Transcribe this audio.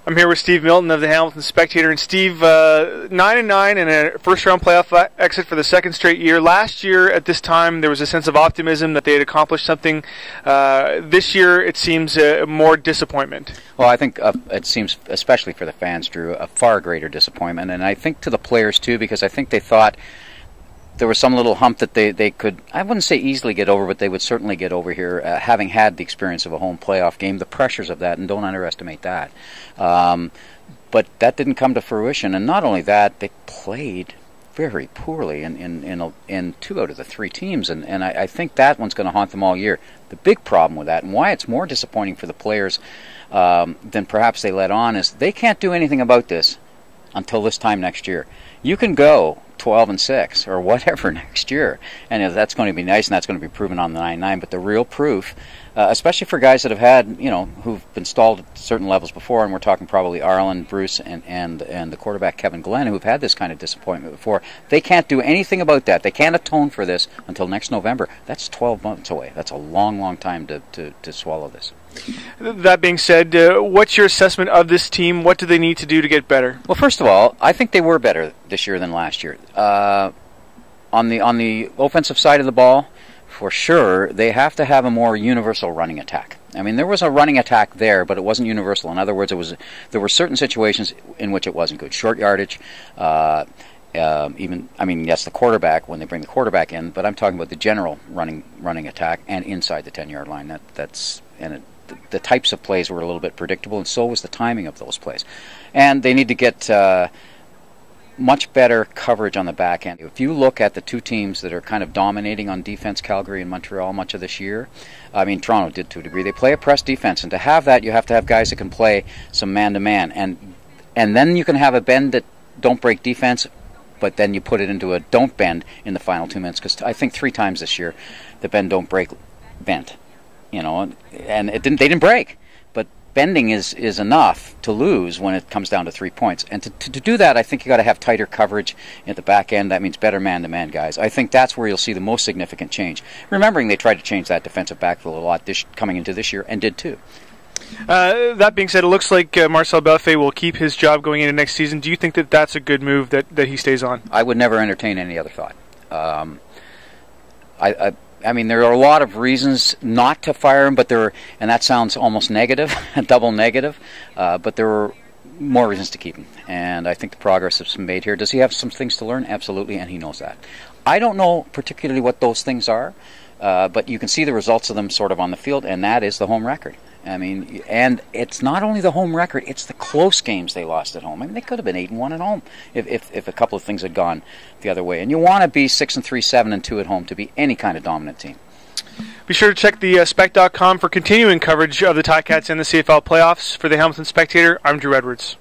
I'm here with Steve Milton of the Hamilton Spectator. And Steve, 9-9 and a first-round playoff exit for the second straight year. Last year at this time, there was a sense of optimism that they had accomplished something. This year, it seems more disappointment. Well, I think it seems, especially for the fans, Drew, a far greater disappointment. And I think to the players, too, because I think they thought there was some little hump that they could, I wouldn't say easily get over, but they would certainly get over here, having had the experience of a home playoff game, the pressures of that, and don't underestimate that. But that didn't come to fruition, and not only that, they played very poorly in 2 out of the 3 teams, and I think that one's going to haunt them all year. The big problem with that, and why it's more disappointing for the players than perhaps they let on, is they can't do anything about this until this time next year. You can go 12-6 or whatever next year, and that's going to be nice, and that's going to be proven on the 9-9. But the real proof, especially for guys that have had, who've been stalled at certain levels before, and we're talking probably Arlen, Bruce, and the quarterback Kevin Glenn, who've had this kind of disappointment before, they can't do anything about that. They can't atone for this until next November. That's 12 months away. That's a long, long time to swallow this. That being said, what's your assessment of this team? What do they need to do to get better? Well, first of all, I think they were better this year than last year. On the offensive side of the ball, for sure, they have to have a more universal running attack. I mean, there was a running attack there, but it wasn't universal. In other words, there were certain situations in which it wasn't good. Short yardage, yes, the quarterback, when they bring the quarterback in, but I'm talking about the general running attack and inside the 10-yard line. The types of plays were a little bit predictable, and so was the timing of those plays. And they need to get much better coverage on the back end. If you look at the 2 teams that are kind of dominating on defense, Calgary and Montreal, much of this year, I mean, Toronto did to a degree, they play a press defense, and to have that, you have to have guys that can play some man-to-man. And then you can have a bend that don't break defense, but then you put it into a don't bend in the final 2 minutes, because I think 3 times this year the bend don't break bent. And they didn't break, but bending is enough to lose when it comes down to 3 points. And to do that, I think you got to have tighter coverage at the back end. That means better man-to-man guys. I think that's where you'll see the most significant change. Remembering they tried to change that defensive backfield a lot coming into this year, and did too. That being said, it looks like Marcel Belfait will keep his job going into next season. Do you think that that's a good move that he stays on? I would never entertain any other thought. I mean, there are a lot of reasons not to fire him, and that sounds almost negative, double negative, but there are more reasons to keep him. And I think the progress has been made here. Does he have some things to learn? Absolutely, and he knows that. I don't know particularly what those things are, but you can see the results of them sort of on the field, and that is the home record. I mean, and it's not only the home record, it's the close games they lost at home. I mean, they could have been 8-1 at home if a couple of things had gone the other way. And you want to be 6-3, 7-2 at home to be any kind of dominant team. Be sure to check the spec.com for continuing coverage of the Ticats and the CFL playoffs. For the Hamilton Spectator, I'm Drew Edwards.